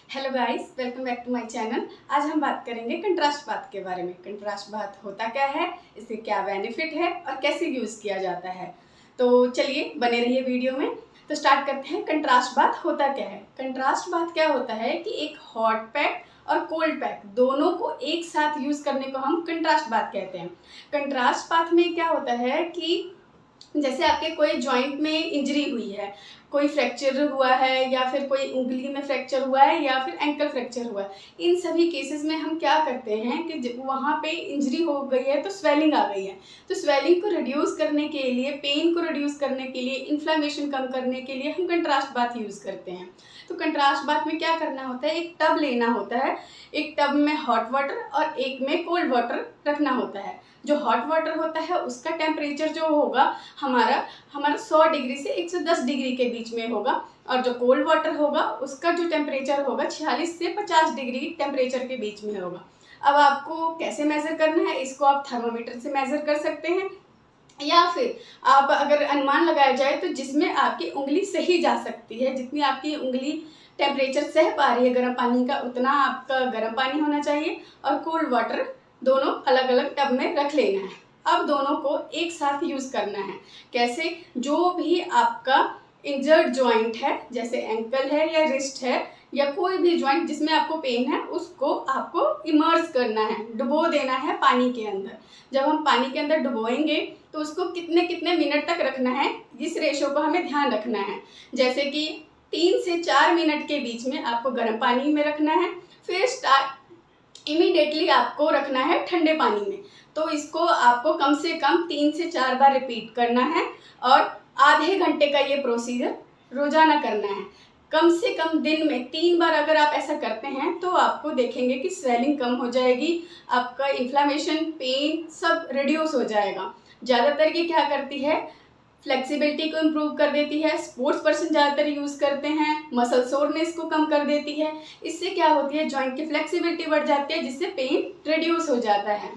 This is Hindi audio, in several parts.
Hello guys, welcome back to my channel. आज हम बात करेंगे कंट्रास्ट बाथ के बारे में। कंट्रास्ट बाथ होता क्या है, इसके क्या बेनिफिट है और कैसे यूज़ किया जाता है। तो चलिए बने रहिए वीडियो में। तो स्टार्ट करते हैं। कंट्रास्ट बाथ होता क्या है। कंट्रास्ट बाथ क्या होता है कि एक हॉट पैक और कोल्ड पैक दोनों को एक साथ यूज़ करने को हम कंट्रास्ट बाथ कहते हैं। कंट्रास्ट बाथ में क्या होता है कि जैसे आपके कोई जॉइंट में इंजरी हुई है, कोई फ्रैक्चर हुआ है या फिर कोई उंगली में फ्रैक्चर हुआ है या फिर एंकल फ्रैक्चर हुआ है, इन सभी केसेस में हम क्या करते हैं कि वहाँ पे इंजरी हो गई है तो स्वेलिंग आ गई है, तो स्वेलिंग को रिड्यूस करने के लिए, पेन को रिड्यूस करने के लिए, इन्फ्लेमेशन कम करने के लिए हम कंट्रास्ट बाथ यूज़ करते हैं। तो कंट्रास्ट बाथ में क्या करना होता है, एक टब लेना होता है, एक टब में हॉट वाटर और एक में कोल्ड वाटर रखना होता है। जो हॉट वाटर होता है उसका टेम्परेचर जो होगा हमारा 100 डिग्री से 110 डिग्री के बीच में होगा, और जो कोल्ड वाटर होगा उसका जो टेम्परेचर होगा 46 से 50 डिग्री टेम्परेचर के बीच में होगा। अब आपको कैसे मेज़र करना है, इसको आप थर्मोमीटर से मेज़र कर सकते हैं, या फिर आप अगर अनुमान लगाया जाए तो जिसमें आपकी उंगली सही जा सकती है, जितनी आपकी उंगली टेम्परेचर सह पा रही है गर्म पानी का, उतना आपका गर्म पानी होना चाहिए, और कोल्ड वाटर दोनों अलग अलग टब में रख लेना है। अब दोनों को एक साथ यूज़ करना है। कैसे, जो भी आपका इंजर्ड जॉइंट है, जैसे एंकल है या रिस्ट है या कोई भी जॉइंट जिसमें आपको पेन है, उसको आपको इमर्स करना है, डुबो देना है पानी के अंदर। जब हम पानी के अंदर डुबोएंगे तो उसको कितने कितने मिनट तक रखना है, इस रेशो को हमें ध्यान रखना है। जैसे कि 3 से 4 मिनट के बीच में आपको गर्म पानी में रखना है, फिर इमीडिएटली आपको रखना है ठंडे पानी में। तो इसको आपको कम से कम 3 से 4 बार रिपीट करना है, और आधे घंटे का ये प्रोसीजर रोजाना करना है। कम से कम दिन में 3 बार अगर आप ऐसा करते हैं तो आपको देखेंगे कि स्वेलिंग कम हो जाएगी, आपका इन्फ्लामेशन, पेन सब रिड्यूस हो जाएगा। ज़्यादातर ये क्या करती है, फ्लेक्सिबिलिटी को इम्प्रूव कर देती है। स्पोर्ट्स पर्सन ज़्यादातर यूज़ करते हैं। मसल सोरनेस को कम कर देती है। इससे क्या होती है, जॉइंट की फ्लेक्सिबिलिटी बढ़ जाती है, जिससे पेन रिड्यूस हो जाता है।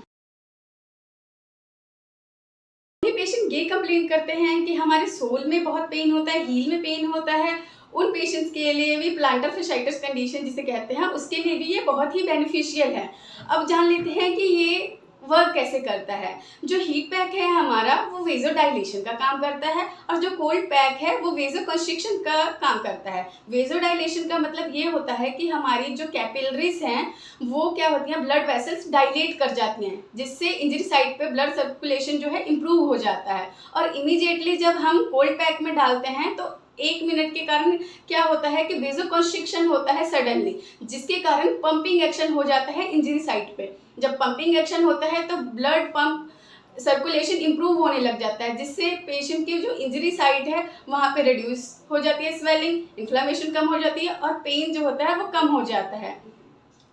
पेशेंट ये कंप्लेन करते हैं कि हमारे सोल में बहुत पेन होता है, हील में पेन होता है। उन पेशेंट्स के लिए भी प्लांटर fasciitis कंडीशन जिसे कहते हैं, उसके लिए भी ये बहुत ही बेनिफिशियल है। अब जान लेते हैं कि ये वर्क कैसे करता है। जो हीट पैक है हमारा, वो वेज़ोडाइलेशन का काम करता है, और जो कोल्ड पैक है वो वेज़ोकंस्ट्रिक्शन का काम करता है। वेज़ोडाइलेशन का मतलब ये होता है कि हमारी जो कैपिलरीज हैं वो क्या होती हैं, ब्लड वेसल्स डायलेट कर जाती हैं, जिससे इंजरी साइट पे ब्लड सर्कुलेशन जो है इम्प्रूव हो जाता है। और इमीडिएटली जब हम कोल्ड पैक में डालते हैं तो 1 मिनट के कारण क्या होता है कि वेज़ोकंस्ट्रिक्शन होता है सडनली, जिसके कारण पंपिंग एक्शन हो जाता है इंजरी साइट पे। जब पंपिंग एक्शन होता है तो ब्लड पंप सर्कुलेशन इम्प्रूव होने लग जाता है, जिससे पेशेंट की जो इंजरी साइट है वहाँ पे रिड्यूस हो जाती है स्वेलिंग, इन्फ्लेमेशन कम हो जाती है, और पेन जो होता है वो कम हो जाता है।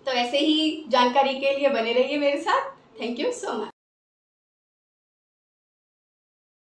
तो ऐसे ही जानकारी के लिए बने रहिए मेरे साथ। Thank you so much.